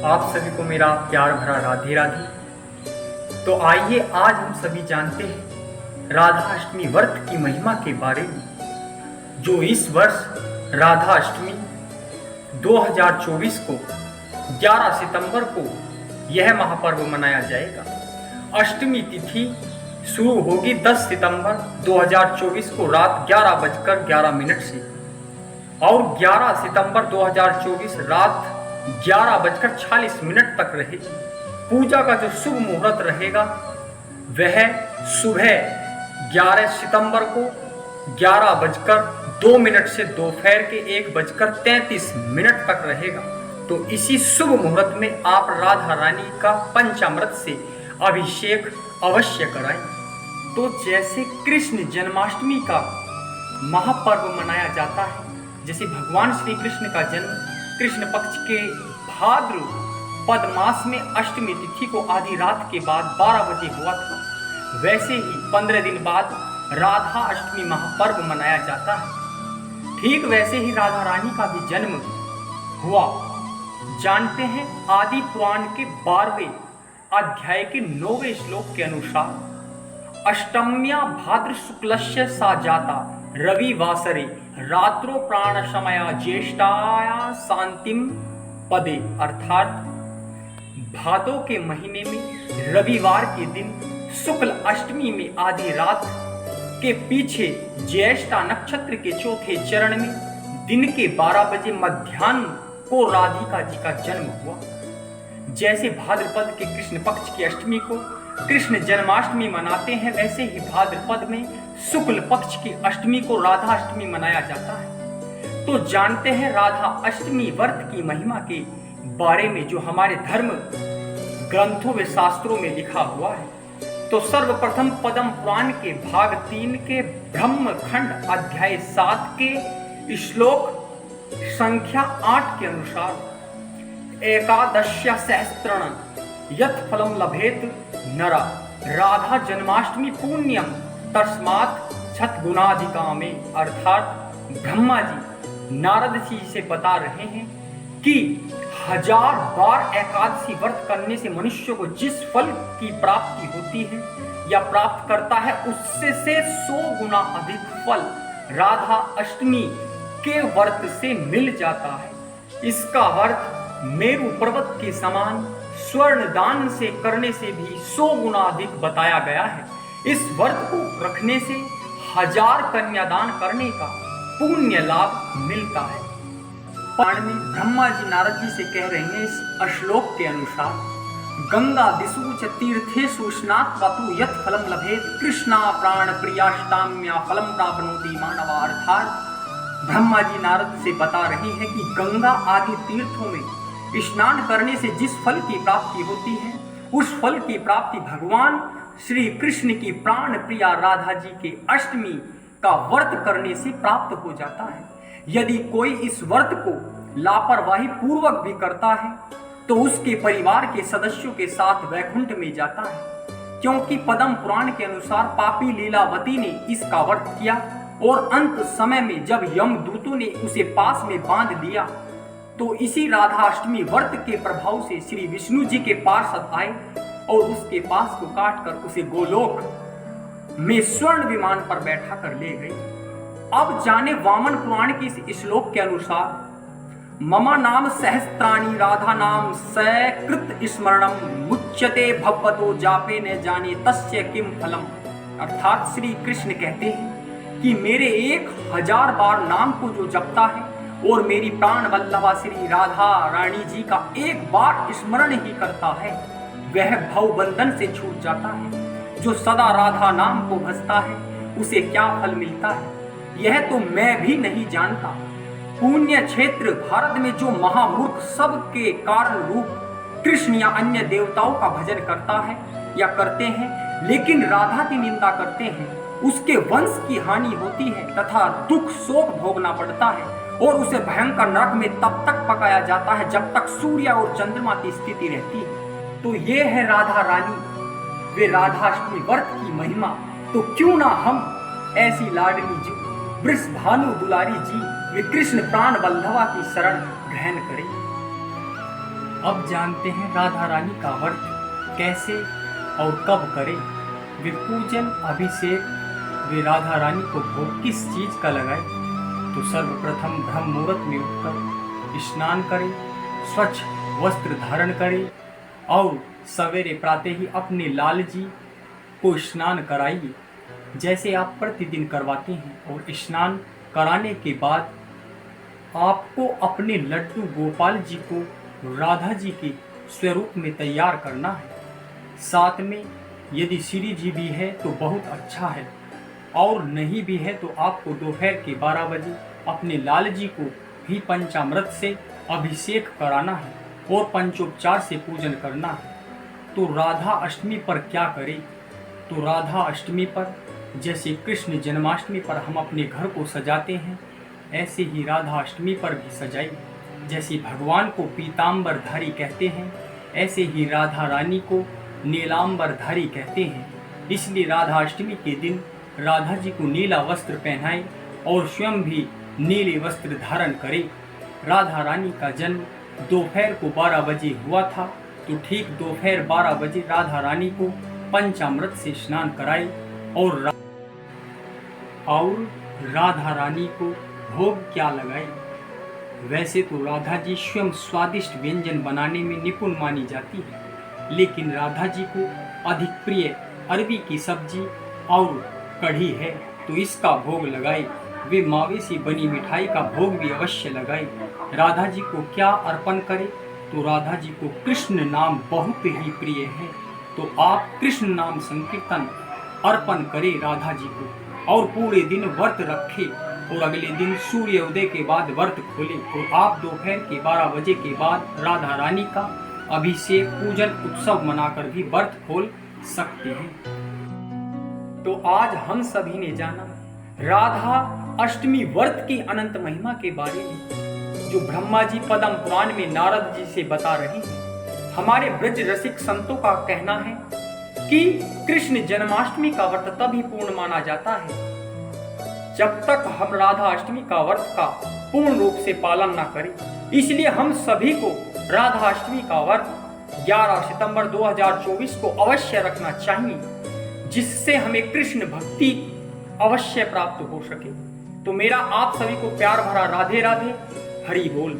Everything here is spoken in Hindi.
आप सभी को मेरा प्यार भरा राधे राधे। तो आइए आज हम सभी जानते हैं राधा अष्टमी व्रत की महिमा के बारे में, जो इस वर्ष राधा अष्टमी 2024 को 11 सितंबर को यह महापर्व मनाया जाएगा। अष्टमी तिथि शुरू होगी 10 सितंबर 2024 को रात 11:11 से और 11 सितंबर 2024 रात 11:46 तक रहेगी। पूजा का जो शुभ मुहूर्त रहेगा वह सुबह 11 सितंबर को 11:02 से दोपहर के 1:33 तक रहेगा। तो इसी शुभ मुहूर्त में आप राधा रानी का पंचामृत से अभिषेक अवश्य कराएं। तो जैसे कृष्ण जन्माष्टमी का महापर्व मनाया जाता है, जैसे भगवान श्री कृष्ण का जन्म कृष्ण पक्ष के भाद्र पद मास में अष्टमी तिथि को आधी रात के बाद 12 बजे हुआ था, वैसे ही 15 दिन बाद राधा अष्टमी महापर्व मनाया जाता है। ठीक वैसे ही राधा रानी का भी जन्म हुआ। जानते हैं आदि पुराण के 12वें अध्याय के 9वें श्लोक के अनुसार अष्टम्या भाद्र शुक्लस्य सा जाता रविवासरे रात्रो प्राण समया ज्येष्ठाया शांतिम पदे, अर्थात भादों के महीने में रविवार के दिन शुक्ल अष्टमी में आधी रात के पीछे ज्येष्ठा नक्षत्र के चौथे चरण में दिन के 12 बजे मध्याह्न को राधिका जी का जन्म हुआ। जैसे भाद्रपद के कृष्ण पक्ष की अष्टमी को कृष्ण जन्माष्टमी मनाते हैं, वैसे ही भाद्रपद में शुक्ल पक्ष की अष्टमी को राधा अष्टमी मनाया जाता है। तो जानते हैं राधा अष्टमी व्रत की महिमा के बारे में, जो हमारे धर्म ग्रंथों व शास्त्रों में लिखा हुआ है। तो सर्वप्रथम पद्म पुराण के भाग 3 के ब्रह्मखंड अध्याय 7 के श्लोक संख्या 8 के अनुसार एकादश्या सहस्त्रण यत् फलम लभेत नरा राधा जन्माष्टमी पुण्यम तस्मात् छत गुणाधिका में, अर्थात ब्रह्मा जी नारद जी से बता रहे हैं कि 1000 बार एकादशी व्रत करने से मनुष्य को जिस फल की प्राप्ति होती है या प्राप्त करता है, उससे 100 गुना अधिक फल राधा अष्टमी के व्रत से मिल जाता है। इसका व्रत मेरु पर्वत के समान स्वर्ण दान से करने से भी 100 गुना अधिक बताया गया है। इस व्रत को रखने से 1000 कन्यादान करने का पुण्य लाभ मिलता है। पुराण में ब्रह्मा जी नारद जी से कह रहे हैं इस श्लोक के अनुसार गंगा दिशु च तीर्थेषु स्नात्वा तु यत् फलम लभेत कृष्णा प्राण प्रियाष्टाम्या फलम प्राप्नोति मानवा, अर्थात ब्रह्मा जी नारद से बता रहे हैं कि गंगा आदि तीर्थों में स्नान करने से जिस फल की प्राप्ति होती है, उस फल की प्राप्ति भगवान श्री कृष्ण की प्राण प्रिया राधा जी के अष्टमी का व्रत करने से प्राप्त हो जाता है। यदि कोई इस व्रत को लापरवाही पूर्वक भी करता है तो उसके परिवार के सदस्यों के साथ वैकुंठ में जाता है, क्योंकि पद्म पुराण के अनुसार पापी लीलावती ने इसका व्रत किया और अंत समय में जब यमदूतों ने उसे पास में बांध लिया तो इसी राधा अष्टमी व्रत के प्रभाव से श्री विष्णु जी के पार्षद आए और उसके पास को काट कर उसे गोलोक में स्वर्ण विमान पर बैठा कर ले गए। अब जाने वामन पुराण के इस श्लोक के अनुसार मम नाम सहस्त्राणी राधा नाम सकृत स्मरणम मुच्यते भगवतो जापे न जाने तस्य किम फलम, अर्थात श्री कृष्ण कहते हैं कि मेरे 1000 बार नाम को जो जपता है और मेरी प्राण वल्लभा श्री राधा रानी जी का एक बार स्मरण ही करता है, वह भव बंधन से छूट जाता है। जो सदा राधा नाम को भजता है उसे क्या फल मिलता है, यह तो मैं भी नहीं जानता। पुण्य क्षेत्र भारत में जो महामूर्ख सब के कारण रूप कृष्ण या अन्य देवताओं का भजन करता है या करते हैं, लेकिन राधा की निंदा करते हैं, उसके वंश की हानि होती है तथा दुख शोक भोगना पड़ता है और उसे भयंकर नरक में तब तक पकाया जाता है जब तक सूर्य और चंद्रमा की स्थिति रहती है। तो ये है राधा रानी वे राधाष्टमी व्रत की महिमा। तो क्यों ना हम ऐसी लाडली जी वृष भानु दुलारी जी वे कृष्ण प्राण वल्लभा की शरण ग्रहण करें। अब जानते हैं राधा रानी का व्रत कैसे और कब करें। वे पूजन अभिषेक वे राधा रानी को भोग किस चीज का लगाए। तो सर्वप्रथम ब्रह्म मुहूर्त में उठकर स्नान करें, स्वच्छ वस्त्र धारण करें और सवेरे प्रातः ही अपने लाल जी को स्नान कराइए जैसे आप प्रतिदिन करवाते हैं। और स्नान कराने के बाद आपको अपने लड्डू गोपाल जी को राधा जी के स्वरूप में तैयार करना है। साथ में यदि श्री जी भी है तो बहुत अच्छा है, और नहीं भी है तो आपको दोपहर के 12 बजे अपने लाल जी को भी पंचामृत से अभिषेक कराना है और पंचोपचार से पूजन करना है। तो राधा अष्टमी पर क्या करें। तो राधा अष्टमी पर जैसे कृष्ण जन्माष्टमी पर हम अपने घर को सजाते हैं, ऐसे ही राधा अष्टमी पर भी सजाइए। जैसे भगवान को पीताम्बरधारी कहते हैं, ऐसे ही राधा रानी को नीलाम्बरधारी कहते हैं। इसलिए राधा अष्टमी के दिन राधा जी को नीला वस्त्र पहनाएं और स्वयं भी नीले वस्त्र धारण करें। राधा रानी का जन्म दोपहर को 12 बजे हुआ था, तो ठीक दोपहर 12 बजे राधा रानी को पंचामृत से स्नान कराएं और राधा रानी को भोग क्या लगाए। वैसे तो राधा जी स्वयं स्वादिष्ट व्यंजन बनाने में निपुण मानी जाती है, लेकिन राधा जी को अधिक प्रिय अरबी की सब्जी और कढ़ी है, तो इसका भोग लगाए। वे मावे से बनी मिठाई का भोग भी अवश्य लगाए। राधा जी को क्या अर्पण करें। तो राधा जी को कृष्ण नाम बहुत ही प्रिय है, तो आप कृष्ण नाम संकीर्तन अर्पण करें राधा जी को, और पूरे दिन व्रत रखें और अगले दिन सूर्योदय के बाद व्रत खोले। और आप दोपहर के 12 बजे के बाद राधा रानी का अभिषेक पूजन उत्सव मनाकर भी व्रत खोल सकते हैं। तो आज हम सभी ने जाना राधा अष्टमी व्रत की अनंत महिमा के बारे में, जो ब्रह्मा जी पद्म पुराण में नारद जी से बता रहे हैं। हमारे ब्रज रसिक संतों का कहना है कि कृष्ण जन्माष्टमी का व्रत तभी पूर्ण माना जाता है जब तक हम राधा अष्टमी का व्रत का पूर्ण रूप से पालन न करें। इसलिए हम सभी को राधा अष्टमी का व्रत 11 सितंबर 2024 को अवश्य रखना चाहिए, जिससे हमें कृष्ण भक्ति अवश्य प्राप्त हो सके। तो मेरा आप सभी को प्यार भरा राधे राधे, हरि बोल।